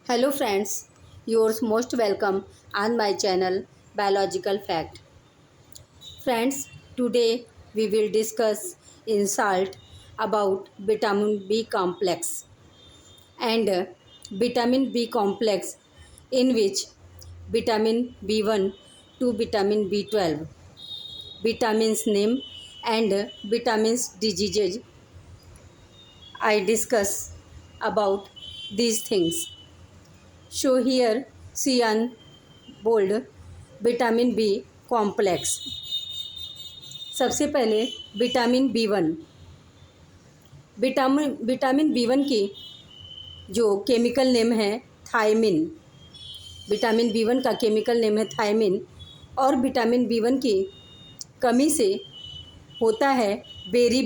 Hello friends, yours most welcome on my channel Biological Fact. Friends, today we will discuss in salt about vitamin B complex and vitamin B complex in which vitamin B1 to vitamin B12, vitamins name and vitamins diseases. I discuss about these things. So here cyan bold vitamin B complex. सबसे पहले vitamin B one. Vitamin B one की जो chemical name है thiamine. Vitamin B one का chemical name है thiamine और vitamin B one की कमी से होता है बेरी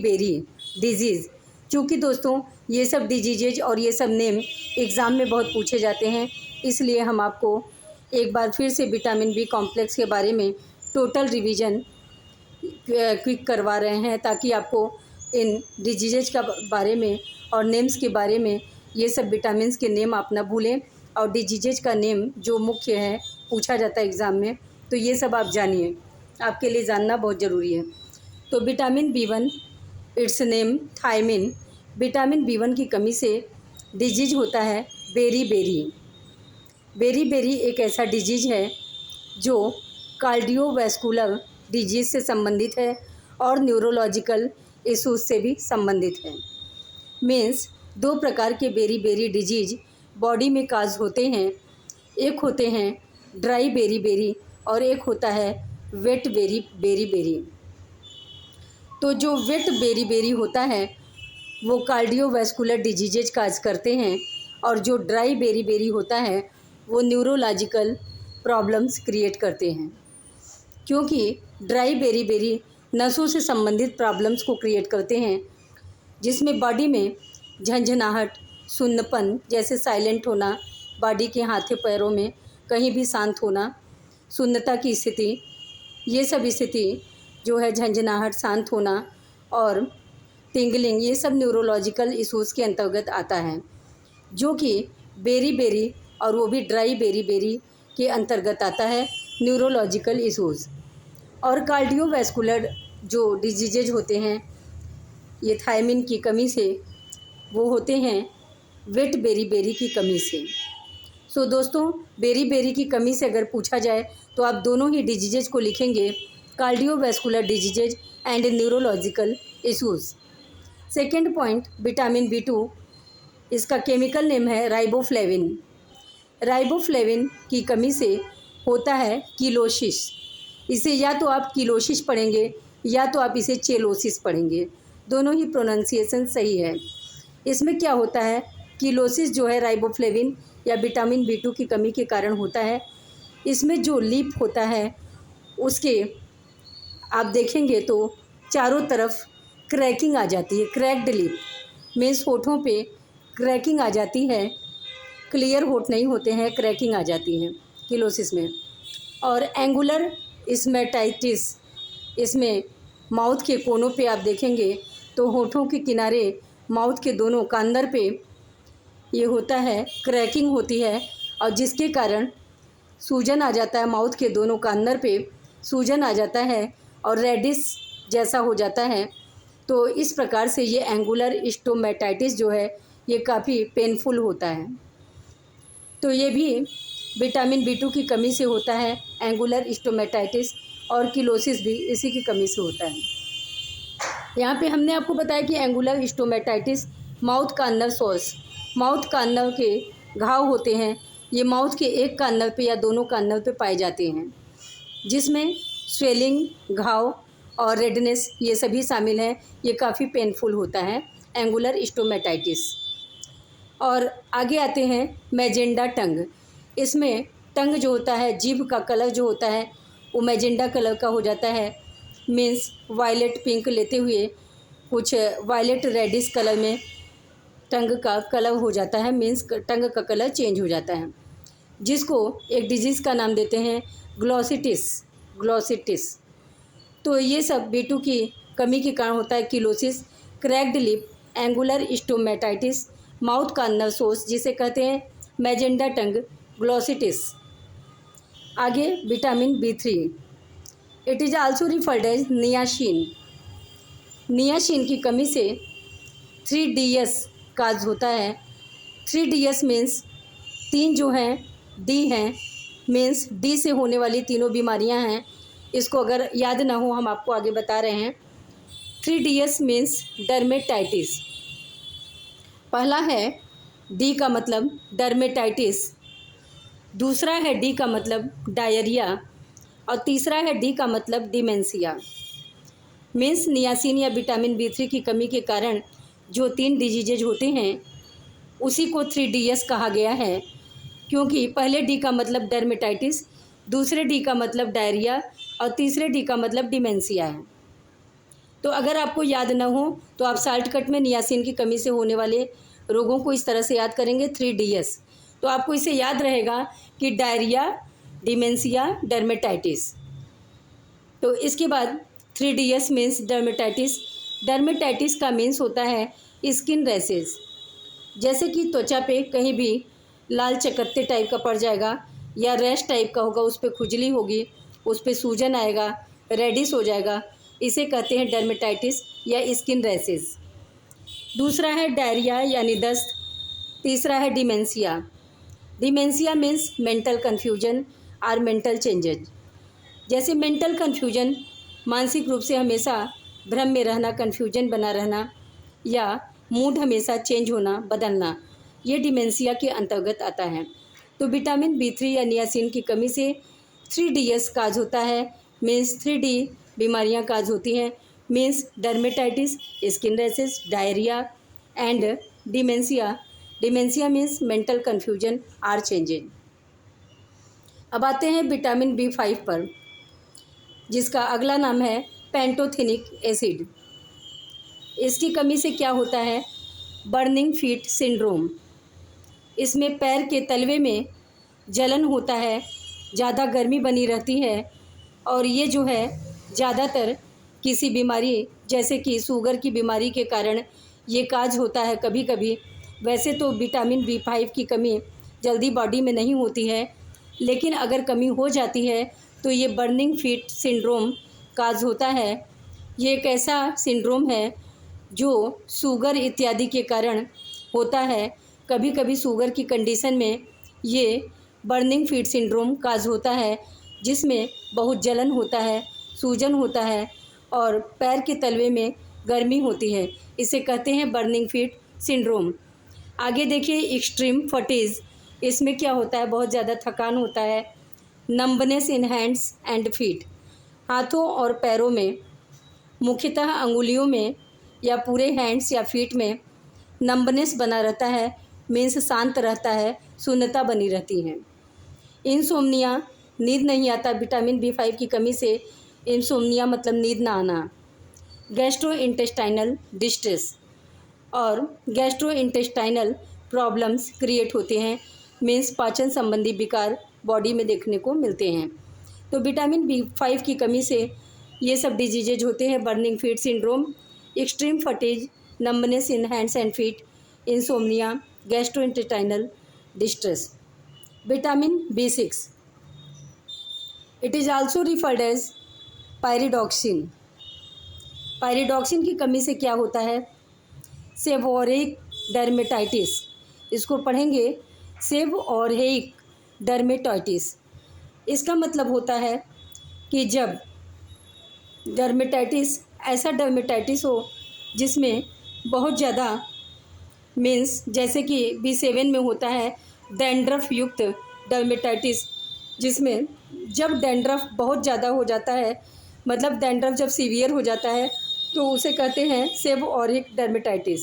डिजीज़। चूँकि दोस्तों ये सब डिजीजेज और ये सब नेम एग्ज़ाम में बहुत पूछे जाते हैं, इसलिए हम आपको एक बार फिर से विटामिन बी कॉम्प्लेक्स के बारे में टोटल रिवीजन क्विक करवा रहे हैं, ताकि आपको इन डिजीजेज का बारे में और नेम्स के बारे में ये सब विटामिन्स के नेम आप ना भूलें, और डिजीजेज का नेम जो मुख्य है पूछा जाता है एग्ज़ाम में, तो ये सब आप जानिए, आपके लिए जानना बहुत ज़रूरी है। तो vitamin B one its name thiamine. Vitamin B one की कमी से डिजीज होता है बेरी एक ऐसा डिजीज है जो कार्डियोवैस्कुलर डिजीज से संबंधित है और न्यूरोलॉजिकल इशूज़ से भी संबंधित है। मीन्स दो प्रकार के बेरी डिजीज बॉडी में काज होते हैं। एक होते हैं ड्राई बेरी और एक होता है वेट बेरी। तो जो वेट बेरी होता है वो कार्डियोवैस्कुलर डिजीजेज काज करते हैं, और जो ड्राई बेरी होता है वो न्यूरोलॉजिकल प्रॉब्लम्स क्रिएट करते हैं, क्योंकि ड्राई बेरी नसों से संबंधित प्रॉब्लम्स को क्रिएट करते हैं, जिसमें बॉडी में झंझनाहट, सुन्नपन जैसे साइलेंट होना, बॉडी के हाथों पैरों में कहीं भी शांत होना, सुन्नता की स्थिति, ये सब स्थिति जो है झंझनाहट, शांत होना और टिंगलिंग, ये सब न्यूरोलॉजिकल इशूज़ के अंतर्गत आता है, जो कि बेरी और वो भी ड्राई बेरी के अंतर्गत आता है न्यूरोलॉजिकल इशूज़। और कार्डियोवैस्कुलर जो डिजीजेज होते हैं ये थायमिन की कमी से वो होते हैं वेट बेरी की कमी से। सो दोस्तों, बेरी की कमी से अगर पूछा जाए तो आप दोनों ही डिजीजेज को लिखेंगे, cardiovascular diseases and neurological issues. Second point, vitamin B two, इसका केमिकल नेम है राइबोफ्लेविन की कमी से होता है कीलोसिस। इसे या तो आप कीलोसिस पढ़ेंगे या तो आप इसे चेलोसिस पढ़ेंगे, दोनों ही प्रोनाउंसिएशन सही है। इसमें क्या होता है, कीलोसिस जो है राइबोफ्लेविन या विटामिन बी2 की कमी के कारण होता है। इसमें जो लिप होता है उसके आप देखेंगे तो चारों तरफ क्रैकिंग आ जाती है। क्रैक्ड लिप मीन्स होठों पे क्रैकिंग आ जाती है, क्लियर होठ नहीं होते हैं, क्रैकिंग आ जाती है कीलोसिस में। और एंगुलर स्मेटाइटिस, इसमें माउथ के कोनों पे आप देखेंगे तो होठों के किनारे माउथ के दोनों कांदर पे ये होता है, क्रैकिंग होती है, और जिसके कारण सूजन आ जाता है, माउथ के दोनों कांदर पे सूजन आ जाता है और रेडिस जैसा हो जाता है। तो इस प्रकार से ये एंगुलर स्टोमेटाइटिस जो है ये काफ़ी पेनफुल होता है। तो ये भी विटामिन बी2 की कमी से होता है, एंगुलर स्टोमेटाइटिस, और कीलोसिस भी इसी की कमी से होता है। यहाँ पे हमने आपको बताया कि angular stomatitis mouth corner source, mouth corner के घाव होते हैं, ये माउथ के एक कार्नर पे या दोनों कार्नर पे पाए जाते हैं, जिसमें स्वेलिंग, घाव और रेडनेस ये सभी शामिल हैं। ये काफ़ी पेनफुल होता है एंगुलर स्टोमेटाइटिस। और आगे आते हैं मैजेंडा टंग। इसमें टंग जो होता है, जीभ का कलर जो होता है वो मैजेंडा कलर का हो जाता है, मीन्स वायलेट पिंक लेते हुए कुछ वायलेट रेडिश कलर में टंग का कलर हो जाता है, मीन्स टंग का कलर चेंज हो जाता है, जिसको एक डिजीज़ का नाम देते हैं ग्लॉसिटिस। तो ये सब बी2 की कमी के कारण होता है cheilosis, cracked lip, angular stomatitis, mouth corner sores जिसे कहते हैं मैजेंडा टंग, ग्लोसिटिस। आगे vitamin B3, it is also referred as niacin. Niacin की कमी से 3DS काज होता है। 3DS मीन्स तीन जो हैं डी हैं, मीन्स डी से होने वाली तीनों बीमारियां हैं। इसको अगर याद ना हो हम आपको आगे बता रहे हैं। 3DS means dermatitis. पहला है डी का मतलब डर्मेटाइटिस, दूसरा है डी का मतलब डायरिया और तीसरा है डी का मतलब डिमेंशिया। मीन्स नियासिन या विटामिन B3 की कमी के कारण जो 3 डिजीजेज होते हैं उसी को 3DS कहा गया है, क्योंकि पहले डी का मतलब डर्मेटाइटिस, दूसरे डी का मतलब डायरिया और तीसरे डी का मतलब डिमेंशिया है। तो अगर आपको याद ना हो तो आप शॉर्टकट में नियासिन की कमी से होने वाले रोगों को इस तरह से याद करेंगे 3DS। तो आपको इसे याद रहेगा कि डायरिया, डिमेंशिया, डर्मेटाइटिस। तो इसके बाद 3DS मीन्स डर्मेटाइटिस। डर्मेटाइटिस का मीन्स होता है स्किन रैसेस, जैसे कि त्वचा पे कहीं भी लाल चकत्ते टाइप का पड़ जाएगा या रैश टाइप का होगा, उस पर खुजली होगी, उस पर सूजन आएगा, रेडिश हो जाएगा, इसे कहते हैं डर्मेटाइटिस या स्किन रैसेस। दूसरा है डायरिया यानी दस्त। तीसरा है dementia. Dementia means mental confusion और मेंटल चेंजेज। जैसे मेंटल कन्फ्यूजन मानसिक रूप से हमेशा भ्रम में रहना, कन्फ्यूजन बना रहना या मूड हमेशा चेंज होना, बदलना, ये डिमेंशिया के अंतर्गत आता है। तो विटामिन B3 या नियासिन की कमी से 3DS काज होता है, मीन्स 3D बीमारियां काज होती हैं, means dermatitis, skin rashes, diarrhoea and dementia. Dementia means mental confusion or changes. अब आते हैं विटामिन B5 पर, जिसका अगला नाम है पैंटोथेनिक एसिड। इसकी कमी से क्या होता है? Burning feet syndrome. इसमें पैर के तलवे में जलन होता है, ज़्यादा गर्मी बनी रहती है और ये जो है ज़्यादातर किसी बीमारी जैसे कि शुगर की बीमारी के कारण ये काज होता है कभी कभी। वैसे तो विटामिन B5 की कमी जल्दी बॉडी में नहीं होती है, लेकिन अगर कमी हो जाती है तो ये बर्निंग फीट सिंड्रोम काज होता है। ये एक ऐसा सिंड्रोम है जो शुगर इत्यादि के कारण होता है। कभी कभी शुगर की कंडीशन में ये बर्निंग फीट सिंड्रोम काज होता है, जिसमें बहुत जलन होता है, सूजन होता है और पैर के तलवे में गर्मी होती है। इसे कहते हैं बर्निंग फीट सिंड्रोम। आगे देखिए एक्सट्रीम फटीज। इसमें क्या होता है? बहुत ज़्यादा थकान होता है। Numbness in hands and feet. हाथों और पैरों में, मुख्यतः अंगुलियों में या पूरे हैंड्स या फीट में नंबनेस बना रहता है, मीन्स शांत रहता है, शून्यता बनी रहती है। इंसोम्निया, नींद नहीं आता। विटामिन B5 की कमी से इंसोम्निया मतलब नींद ना आना। गैस्ट्रो इंटेस्टाइनल डिस्ट्रेस और गैस्ट्रो इंटेस्टाइनल प्रॉब्लम्स क्रिएट होते हैं, मीन्स पाचन संबंधी विकार बॉडी में देखने को मिलते हैं। तो विटामिन B5 की कमी से ये सब डिजीजेज होते हैं: burning feet syndrome, extreme fatigue, numbness in hands and feet, insomnia, gastrointestinal distress. Vitamin B6, it is also referred as pyridoxine. Pyridoxine की कमी से क्या होता है? Seborrhoeic dermatitis. इसको पढ़ेंगे सेबोरिक डर्मेटाइटिस। इसका मतलब होता है कि जब डर्मेटाइटिस, ऐसा डर्मेटाइटिस हो जिसमें बहुत ज़्यादा, मीन्स जैसे कि B7 में होता है डैंड्रफ युक्त डर्मेटाइटिस, जिसमें जब डैंड्रफ बहुत ज़्यादा हो जाता है, मतलब डैंड्रफ जब सीवियर हो जाता है तो उसे कहते हैं सेबोरिक डर्मेटाइटिस।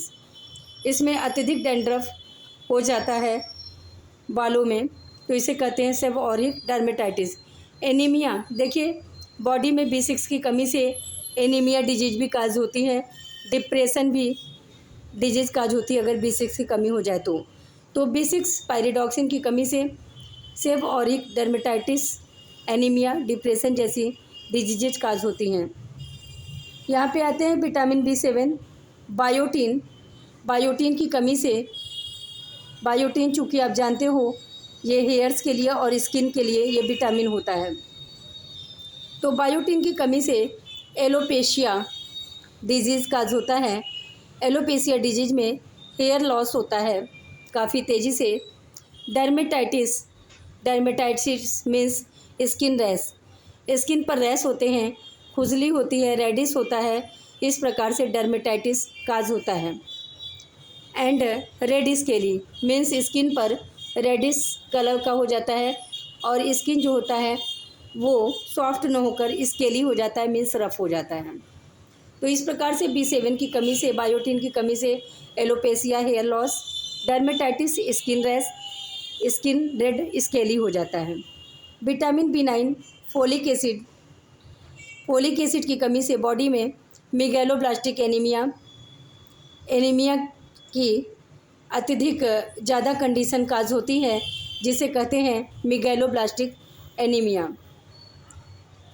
इसमें अत्यधिक डैंड्रफ हो जाता है बालों में, तो इसे कहते हैं सेबोरिक डर्मेटाइटिस। एनीमिया, देखिए बॉडी में B6 की कमी से एनीमिया डिजीज भी काज होती है, डिप्रेशन भी डिजीज काज होती है अगर B6 की कमी हो जाए तो B6 पायरिडॉक्सिन की कमी से सेबोरिक डर्मेटाइटिस, एनीमिया, डिप्रेशन जैसी डिजीजेज काज होती हैं। यहाँ पे आते हैं विटामिन B7, बायोटीन। बायोटीन की कमी से बायोटिन चूँकि आप जानते हो ये हेयर्स के लिए और स्किन के लिए ये विटामिन होता है। तो बायोटिन की कमी से एलोपेशिया डिजीज़ काज होता है। एलोपेशिया डिजीज़ में हेयर लॉस होता है काफ़ी तेज़ी से। Dermatitis means skin rash, skin पर रैश होते हैं, खुजली होती है, रेडिश होता है, इस प्रकार से डर्मेटाइटिस काज होता है। And red scaly means skin पर रेडिश कलर का हो जाता है और स्किन जो होता है वो सॉफ्ट न होकर स्केली हो जाता है, मीन्स रफ हो जाता है। तो इस प्रकार से B7 की कमी से, बायोटिन की कमी से alopecia, hair loss, dermatitis, skin rash, skin red scaly हो जाता है। विटामिन B9, फोलिक एसिड की कमी से बॉडी में मेगालोब्लास्टिक एनीमिया की अत्यधिक ज़्यादा कंडीशन काज होती है, जिसे कहते हैं मेगालोब्लास्टिक एनीमिया।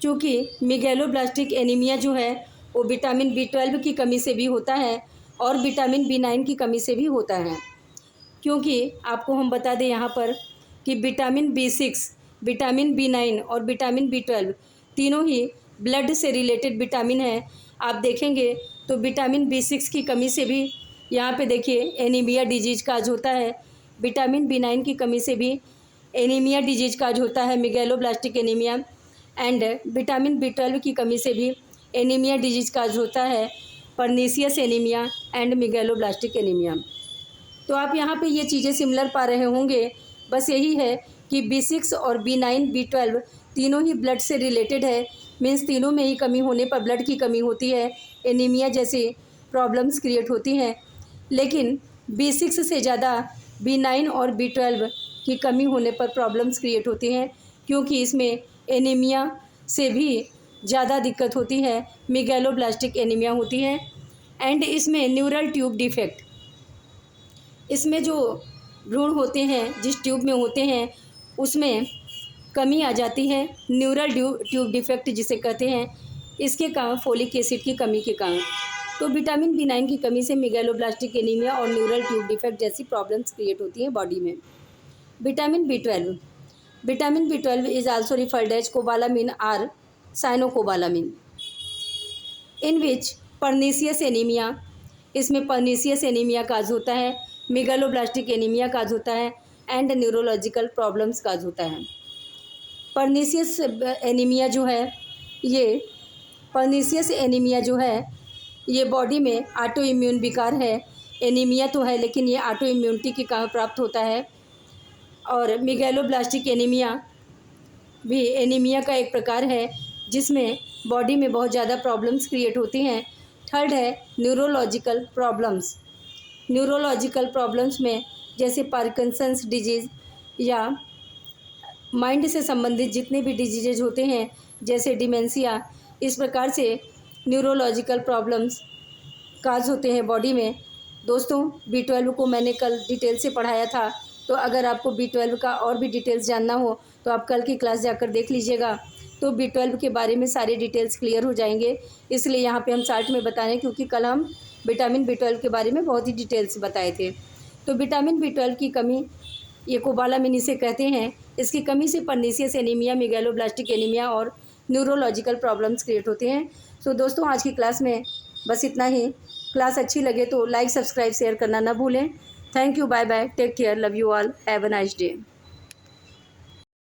चूँकि मेगालोब्लास्टिक एनीमिया जो है वो विटामिन B12 की कमी से भी होता है और विटामिन B9 की कमी से भी होता है। क्योंकि आपको हम बता दें यहाँ पर कि विटामिन B6, विटामिन B9 और विटामिन B12 तीनों ही ब्लड से रिलेटेड विटामिन है। आप देखेंगे तो विटामिन B6 की कमी से भी यहाँ पे देखिए एनीमिया डिजीज काज होता है। विटामिन B9 की कमी से भी एनीमिया डिजीज काज होता है, megaloblastic anaemia. And vitamin B12 की कमी से भी एनीमिया डिजीज काज होता है, pernicious anaemia and megaloblastic anaemia. तो आप यहाँ पे ये चीज़ें सिमिलर पा रहे होंगे। बस यही है कि B6 और B9, B12 तीनों ही ब्लड से रिलेटेड है, मीन्स तीनों में ही कमी होने पर ब्लड की कमी होती है, एनीमिया जैसी प्रॉब्लम्स क्रिएट होती हैं। लेकिन B6 से ज़्यादा B9 और B12 की कमी होने पर प्रॉब्लम्स क्रिएट होती हैं, क्योंकि इसमें एनीमिया से भी ज़्यादा दिक्कत होती है, मेगालोब्लास्टिक एनीमिया होती है। एंड इसमें न्यूरल ट्यूब डिफेक्ट, इसमें जो भ्रूण होते हैं जिस ट्यूब में होते हैं उसमें कमी आ जाती है, न्यूरल ट्यूब डिफेक्ट जिसे कहते हैं, इसके कारण फोलिक एसिड की कमी के कारण। तो विटामिन B9 की कमी से मेगालोब्लास्टिक एनीमिया और न्यूरल ट्यूब डिफेक्ट जैसी प्रॉब्लम्स क्रिएट होती हैं बॉडी में। Vitamin B12 is also referred as cobalamin or cyanocobalamin in which pernicious anaemia, इसमें पर्नीशियस एनीमिया काज होता है, मेगालोब्लास्टिक एनीमिया काज होता है एंड न्यूरोलॉजिकल प्रॉब्लम्स काज होता है। पर्नीशियस एनीमिया जो है ये बॉडी में ऑटो इम्यून विकार है। एनीमिया तो है लेकिन ये ऑटो इम्यूनिटी के कारण प्राप्त होता है। और मेगालोब्लास्टिक एनीमिया भी एनीमिया का एक प्रकार है जिसमें बॉडी में बहुत ज़्यादा प्रॉब्लम्स क्रिएट होती हैं। थर्ड है न्यूरोलॉजिकल प्रॉब्लम्स में जैसे पार्किंसंस डिजीज़ या माइंड से संबंधित जितने भी डिजीजेज होते हैं जैसे डिमेंशिया, इस प्रकार से न्यूरोलॉजिकल प्रॉब्लम्स काज होते हैं बॉडी में। दोस्तों B12 को मैंने कल डिटेल से पढ़ाया था, तो अगर आपको B12 का और भी डिटेल्स जानना हो तो आप कल की क्लास जाकर देख लीजिएगा, तो B12 के बारे में सारे डिटेल्स क्लियर हो जाएंगे। इसलिए यहाँ पे हम चार्ट में बता रहे हैं क्योंकि कल हम विटामिन B12 के बारे में बहुत ही डिटेल्स बताए थे। तो विटामिन B12 की कमी, ये कोबालामिन इसे कहते हैं, इसकी कमी से पर्नीशियस एनीमिया, मेगालोब्लास्टिक एनीमिया और न्यूरोलॉजिकल प्रॉब्लम्स क्रिएट होते हैं। सो दोस्तों आज की क्लास में बस इतना ही। क्लास अच्छी लगे तो लाइक, सब्सक्राइब, शेयर करना ना भूलें। Thank you, bye bye, take care, love you all, have a nice day.